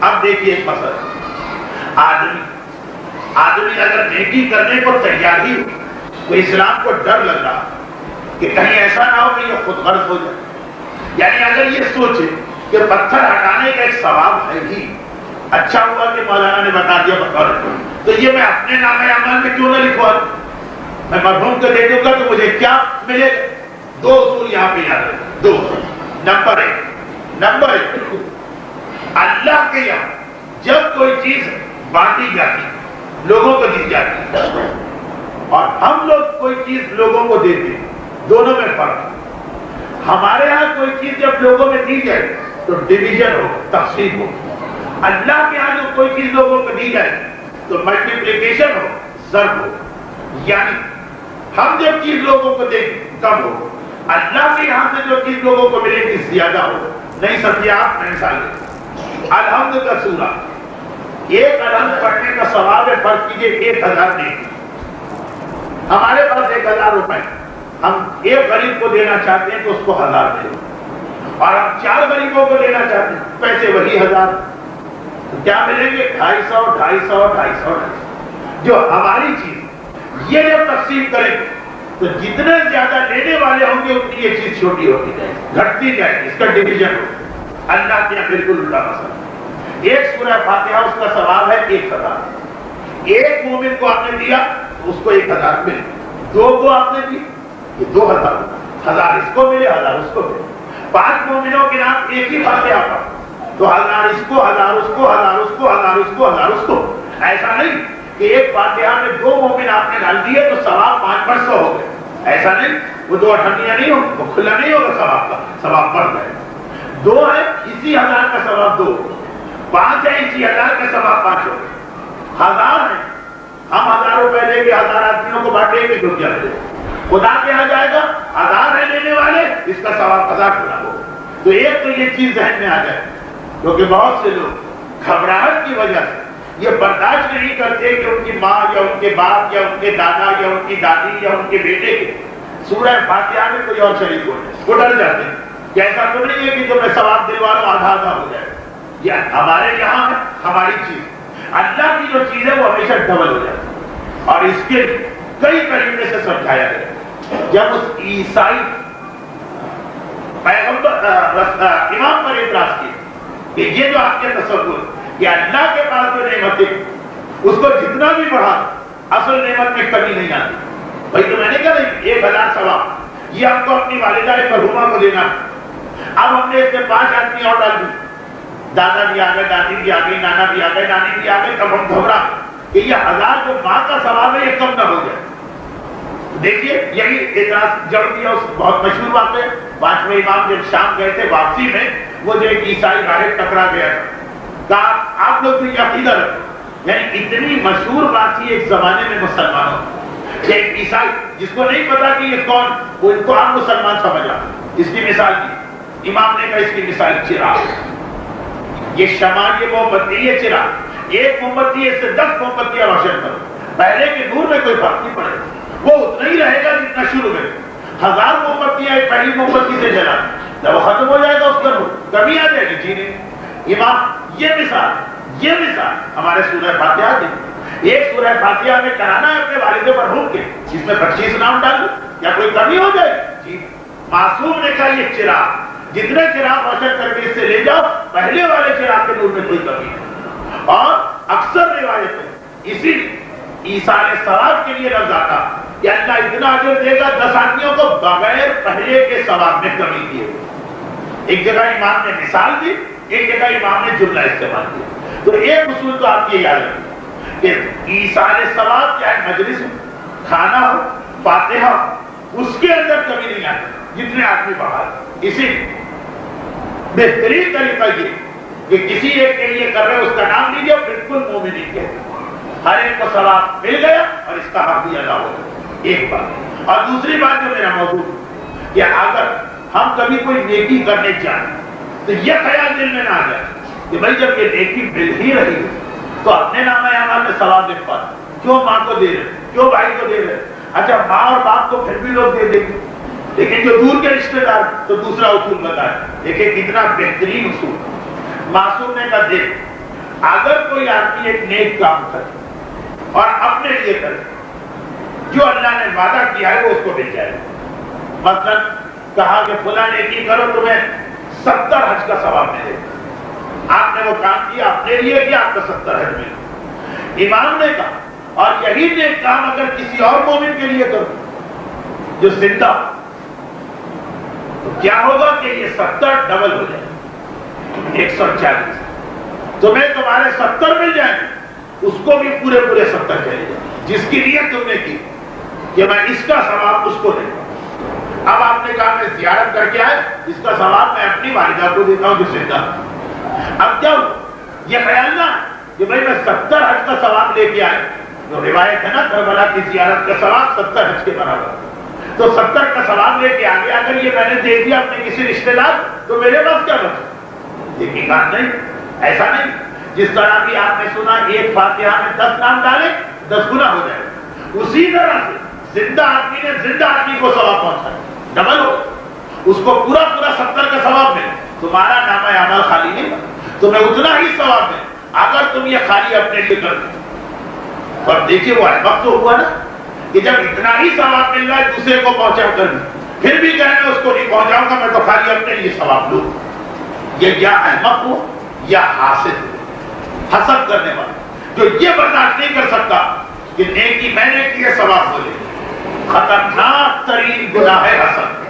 اب دیکھیے ایک مسئلہ، آدمی اگر نیکی کرنے کو تیار ہی ہو تو اسلام کو ڈر لگ رہا کہ کہیں ایسا نہ ہو کہ یہ خود غرض ہو جائے. یعنی اگر یہ سوچے کہ پتھر ہٹانے کا ایک ثواب ہے ہی، اچھا ہوا کہ مولانا نے بتا دیا بطور تو یہ میں اپنے نام اعمال میں کیوں نہ لکھوا دوں، میں مرحوم کو دے دوں گا تو مجھے کیا ملے گا. دو اصول یہاں پہ یاد رکھیں. دو، نمبر ایک، اللہ کے یہاں جب کوئی چیز بانٹی جاتی لوگوں کو دی جاتی اور ہم لوگ کوئی چیز لوگوں کو دیتے ہیں، دونوں میں فرق ہے. ہمارے ہاں کوئی چیز جب لوگوں میں دی جائے تو ڈویژن ہو، تقسیم ہو. اللہ کے ہاں جو کوئی چیز لوگوں کو دی جائے تو ملٹیپلیکیشن ہو، ضرب ہو. یعنی ہم جب چیز لوگوں کو دیں کم ہو، اللہ کے یہاں سے جو چیز لوگوں کو ملے گی زیادہ ہو. نہیں سمجھے آپ؟ میں مثال دیں. الحمد کا سورہ، ایک الحمد پڑھنے کا ثواب ہے، فرض کیجئے 1000 نہیں. ہمارے پاس 1000 روپے، ہم ایک غریب کو دینا چاہتے ہیں تو اس کو 1000 دیں، اور ہم 4 غریبوں کو دینا چاہتے ہیں پیسے وہی 1000. تو کیا ملیں گے؟ 250. جو ہماری چیز یہ جب تقسیم کریں تو جتنے زیادہ لینے والے ہوں گے اتنی یہ چیز چھوٹی ہوتی جائے گی، گھٹتی جائے گی. اس کا ڈویژن ہو. اللہ کے بالکل الٹا مسئلہ. ایک سورہ فاتحہ اس کا ثواب ہے 1000. ایک مومن کو آپ نے دیا اس کو 1000 ملے، 2 کو آپ نے دی یہ 2000، 1000 اس کو ملے، 1000 اس کو ملے. 5 مومنوں کے نام ایک ہی فاتحہ پر تو 1000 اس کو، 1000 اس کو، 1000 اس کو، 1000 اس کو، 1000 اس کو. ایسا نہیں کہ ایک فاتحہ میں 2 مومن آپ نے ڈال دیے تو ثواب 500 ہو گئے. ایسا نہیں، وہ 2 اٹھنیاں نہیں ہوگی، وہ کھلا نہیں ہوگا ثواب کا، ثواب بڑھ گئے. 2 ہے اسی 1000 کا ثواب 2، 5 ہے اسی 1000 کا ثواب 5 ہو گئے. 1000 ہے، ہم 1000 روپے لیں گے، 1000 آدمیوں کو بانٹیں گے، ڈر جائے گا. خدا کے یہاں جائے گا 1000 ہے لینے والے، اس کا ثواب 1000 گنا ہوگا. تو ایک تو یہ چیز ذہن میں آ جائے، کیونکہ بہت سے لوگ گھبراہٹ کی وجہ سے یہ برداشت نہیں کرتے کہ ان کی ماں یا ان کے باپ یا ان کے دادا یا ان کی دادی یا ان کے بیٹے کے سورہ فاتحہ میں کوئی اور شریک ہو جائے، وہ ڈر جاتے ہیں کہ ایسا تو نہیں ہے کہ جو میں ثواب دلوا رہا ہوں آدھا ہو جائے. یہ ہمارے یہاں ہے ہماری چیز، اللہ کی جو چیز ہے وہ ہمیشہ ڈبل ہو جاتی ہے. اور اس کے کئی طریقے سے سمجھایا گیا. جب اس عیسائی پیغمبر امام پر اعتراض کیا کہ یہ جو آپ کے تصور کہ اللہ کے پاس جو نعمتیں اس کو جتنا بھی بڑھا اصل نعمت میں کمی نہیں آتی. بھائی تو میں نے کہا 1000 ثواب یہ آپ کو اپنی والدہ مرحومہ کو دینا. اب ہم نے اس میں 5 آدمی اور ڈال دی، دادا بھی آ گئے، دادی بھی آ گئی، نانا بھی آ گئے، نانی بھی آ گئے. تب ہم گھبرا کہ یہ 1000 جو ماں کا ثواب ہے یہ کم نہ ہو جائے. دیکھیے یہی اعتراض جڑ دیا. اس بہت مشہور بات ہے، 5ویں امام جب شام گئے تھے واپسی میں وہ جو ایک عیسائی راہب ٹکرا گیا کہا آپ لوگ تو یہ عقیدہ رکھتے. یعنی اتنی مشہور بات تھی ایک زمانے میں مسلمانوں کہ ایک عیسائی جس کو نہیں پتا کہ یہ کون، وہ ان کو عام مسلمان سمجھا. اس کی مثال دی امام نے کہا، اس کی مثال چراغ. یہ شمع، یہ موم بتی، یہ چراغ. ایک موم بتی ہے، اس سے 10 موم بتیاں روشن کرو، پہلے کے نور میں کوئی فرق نہیں پڑے گا، وہ اتنا ہی رہے گا جتنا شروع میں. 1000 موم بتیاں ایک پہلی موم بتی سے جلا، جب وہ ختم ہو جائے گا اس کا نور کمی آ جائے گی. جی نہیں امام، یہ مثال ہمارے سورہ فاتحہ کی. ایک سورہ فاتحہ میں کرانا ہے اپنے والد مرحوم کے، جس میں 25 نام ڈال دو، کیا کوئی کمی ہو جائے؟ جی. معصوم نے کہا یہ چراغ، جتنے چراغ روشن کر کے اس سے لے جاؤ، پہلے والے چراغ کے نور میں کوئی کمی نہیں. اور اکثر روایتیں اسی ایصال ثواب کے لیے لفظ آتا کہ اللہ اتنا اجر دے گا 10 آدمیوں کو بغیر پہلے کے ثواب میں کمی کیے. ایک جگہ امام نے مثال دی، ایک جگہ امام نے جملہ استعمال کیا. تو ایک اصول تو آپ یہ یاد رکھیں کہ ایصال ثواب چاہے مجلس ہو، کھانا ہو، فاتحہ ہو، اس کے اندر کمی نہیں آتی جتنے آدمی بڑھا. اسی بہترین طریقہ یہ کہ کسی ایک کے لیے کر رہے اس کا نام لیجیے، بالکل مومنین کہتے ہیں، ہر ایک کو ثواب مل گیا اور اس کا حق بھی ادا ہو گیا. ایک بات. اور دوسری بات جو میرا موضوع کہ اگر ہم کبھی کوئی نیکی کرنے جائیں تو یہ خیال دل میں نہ آ جائے کہ بھائی جب یہ نیکی مل ہی رہی ہے تو اپنے نام اعمال میں ثواب لکھ پاتے، کیوں ماں کو دے رہے، کیوں بھائی کو دے رہے. اچھا ماں اور باپ کو پھر بھی لوگ دے دیں گے، لیکن جو دور کے رشتے دار تو دوسرا اصول بتائے. دیکھیں کتنا بہترین اصول. معصوم نے کہا دیکھ اگر کوئی آدمی ایک نیک کام کرے اور اپنے لیے کرے، جو اللہ نے وعدہ کیا ہے وہ اس کو مل جائے گا. مثلا کہا کہ فلاں نیکی کرو تمہیں 70 حج کا ثواب ملے گا. آپ نے وہ کام کیا اپنے لیے کیا، آپ کو 70 حج ملے گا. امام نے کہا اور یہی نیک کام اگر کسی اور مومن کے لیے کرو جو زندہ، تو کیا ہوگا کہ یہ 70 ڈبل ہو جائے، 140. تمہیں تمہارے 70 مل جائیں گے، اس کو بھی پورے 70 چلے جائیں جس کی نیت تم نے کی کہ میں اس کا ثواب اس کو دے گا. اب آپ نے کہا میں زیارت کر کے آئے، اس کا ثواب میں اپنی والدہ کو دیتا ہوں جو زندہ. اب کیا یہ خیال نہ کہ بھائی میں 70 حج کا ثواب لے کے آئے، جو روایت ہے نا کربلا کی زیارت کا ثواب 70 حج کے برابر، تو 70 کا ثواب لے کے آگے اگر یہ میں نے دے دیا اپنے کسی رشتے دار تو میرے پاس کیا بچا؟ لیکن بات نہیں، ایسا نہیں. جس طرح بھی آپ نے سنا ایک فاتحہ میں 10 نام ڈالے 10 گنا ہو جائے، اسی طرح سے زندہ آدمی نے زندہ آدمی کو ثواب پہنچایا، ڈبل ہو، اس کو پورا 70 کا ثواب ملے. تمہارا نامہ اعمال خالی نہیں، تمہیں اتنا ہی ثواب ملے اگر تم یہ خالی اپنے لیے کر دو. اور دیکھیے وہ وقت تو ہوا نا کہ جب اتنا ہی ثواب مل رہا ہے دوسرے کو پہنچا کر پھر بھی کہنا اس کو نہیں پہنچاؤں گا، میں تو خالی اپنے لیے ثواب لوں. یہ یا احمق ہو یا حاسد ہو، حسد کرنے والا جو یہ برداشت نہیں کر سکتا کہ نیکی میں نے کی ہے ثواب بولے. خطرناک ترین گناہ ہے حسد.